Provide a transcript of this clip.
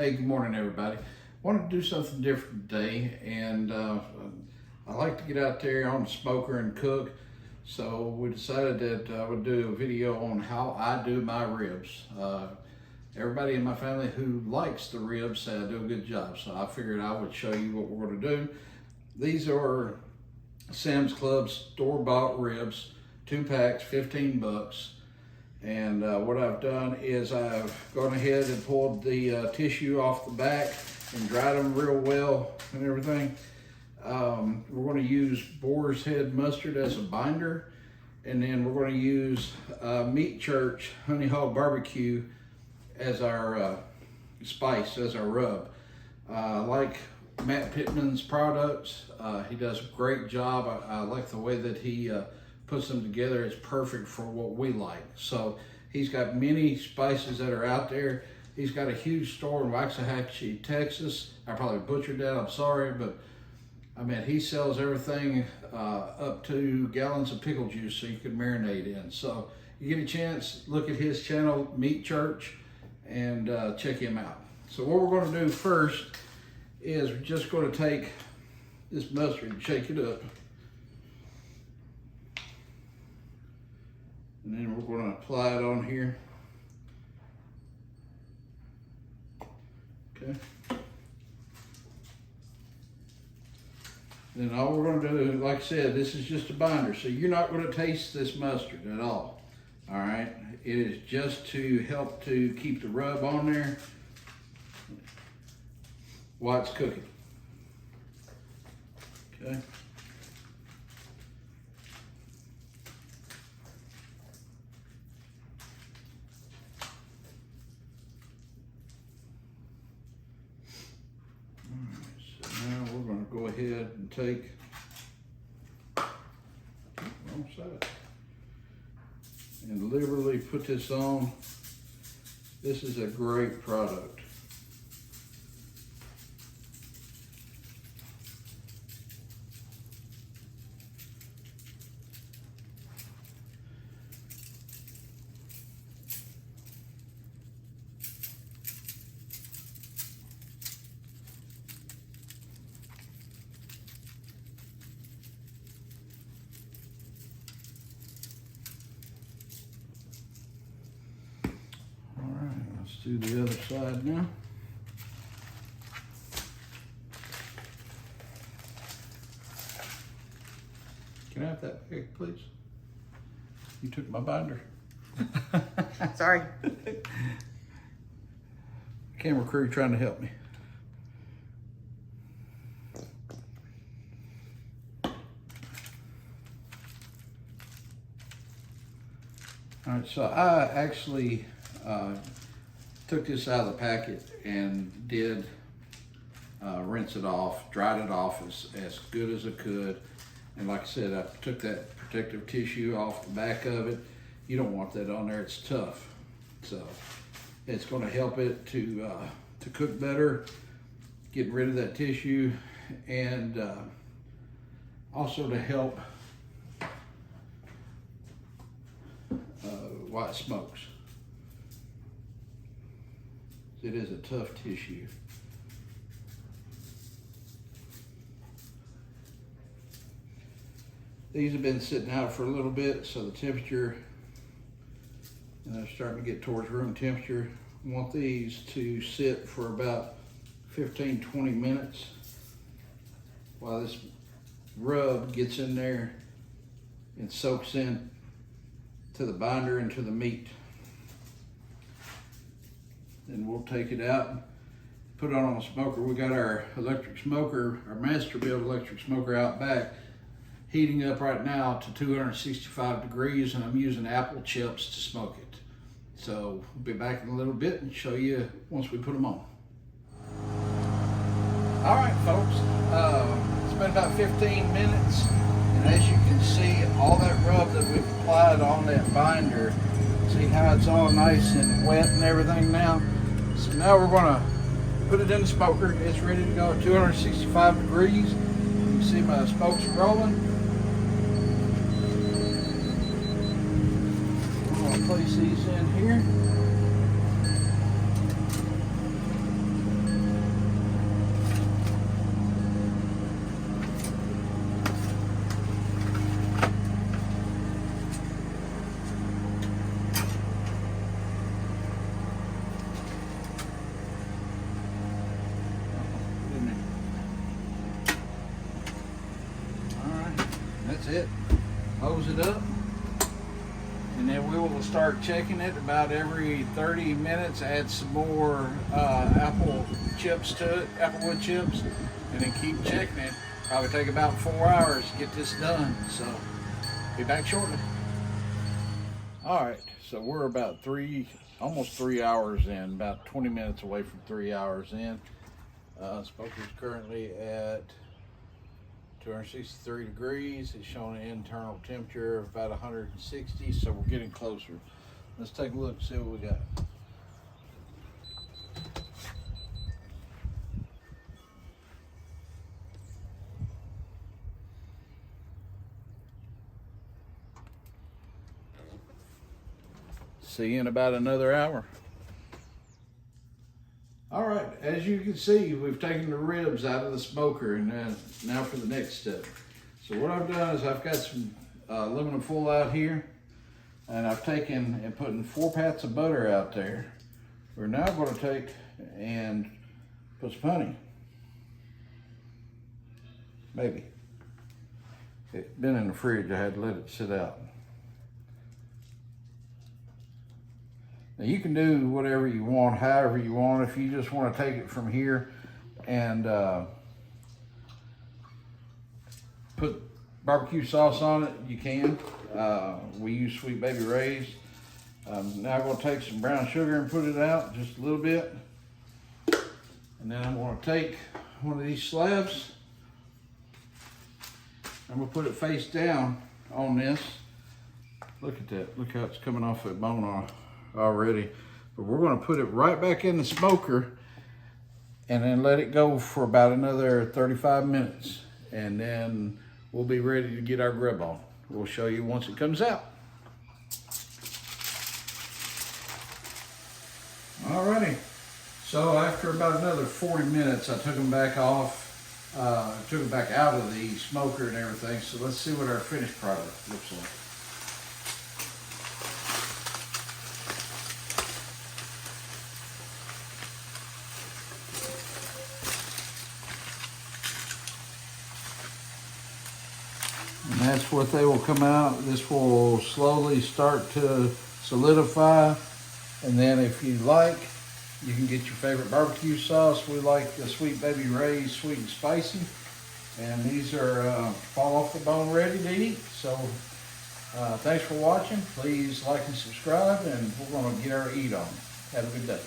Hey, good morning, everybody. Wanted to do something different today, and I like to get out there on the smoker and cook. So we decided that I would do a video on how I do my ribs. Everybody in my family who likes the ribs say I do a good job, so I figured I would show you what we're going to do. These are Sam's Club store-bought ribs, 2 packs, 15 bucks. And what I've done is I've gone ahead and pulled the tissue off the back and dried them real well and everything. We're going to use Boar's head mustard as a binder, and then we're going to use MeatChurch Honey Hog BBQ as our spice, as our rub. Like Matt Pittman's products, he does a great job. I like the way that he puts them together. It's perfect for what we like. So he's got many spices that are out there. He's got a huge store in Waxahachie, Texas. I probably butchered that, I'm sorry, but I mean, he sells everything up to gallons of pickle juice so you can marinate in. So you get a chance, look at his channel, MeatChurch, and check him out. So what we're going to do first is we're just going to take this mustard and shake it up. And then we're going to apply it on here. Okay. Then all we're going to do, like I said, this is just a binder, so you're not going to taste this mustard at all. All right. It is just to help to keep the rub on there while it's cooking. Okay. Go ahead and take, wrong side, and liberally put this on. This is a great product. Let's do the other side now. Can I have that pick, please? You took my binder. Sorry. Camera crew trying to help me. All right, so I actually took this out of the packet and did rinse it off, dried it off as good as I could. And like I said, I took that protective tissue off the back of it. You don't want that on there, it's tough. So it's gonna help it to cook better, get rid of that tissue, and also to help while it smokes. It is a tough tissue. These have been sitting out for a little bit, so the temperature, and they're starting to get towards room temperature. I want these to sit for about 15-20 minutes while this rub gets in there and soaks in to the binder and to the meat. Then we'll take it out and put it on a smoker. We got our electric smoker, our Masterbuilt electric smoker out back, heating up right now to 265 degrees, and I'm using apple chips to smoke it. So we'll be back in a little bit and show you once we put them on. All right, folks, it's been about 15 minutes, and as you can see, all that rub that we've applied on that binder, see how it's all nice and wet and everything now? So now we're gonna put it in the smoker. It's ready to go at 265 degrees. You can see my smoke's rolling. I'm gonna place these in here. it. Close it up. And then we will start checking it about every 30 minutes. Add some more apple chips to it, applewood chips, and then keep checking it. Probably take about 4 hours to get this done. So, be back shortly. All right, so we're about almost 3 hours in, about 20 minutes away from 3 hours in. Smoker's currently at 263 degrees. It's showing an internal temperature of about 160, so we're getting closer. Let's take a look and see what we got. See you in about another hour. All right, as you can see, we've taken the ribs out of the smoker, and now for the next step. So what I've done is I've got some aluminum foil out here, and I've taken and putting 4 pats of butter out there. We're now going to take and put some honey. Maybe. It's been in the fridge, I had to let it sit out. Now you can do whatever you want, however you want. If you just want to take it from here and put barbecue sauce on it, you can. We use Sweet Baby Ray's. Now I'm going to take some brown sugar and put it out just a little bit. And then I'm going to take one of these slabs. I'm going to put it face down on this. Look at that. Look how it's coming off that bone already. But we're going to put it right back in the smoker and then let it go for about another 35 minutes. And then we'll be ready to get our grub on. We'll show you once it comes out. Alrighty. So after about another 40 minutes, I took them back off. Took it back out of the smoker and everything. So let's see what our finished product looks like. And that's what they will come out. This will slowly start to solidify. And then if you like, you can get your favorite barbecue sauce. We like the Sweet Baby Ray's Sweet and Spicy. And these are fall off the bone ready to eat. So thanks for watching. Please like and subscribe, and we're going to get our eat on. Have a good day.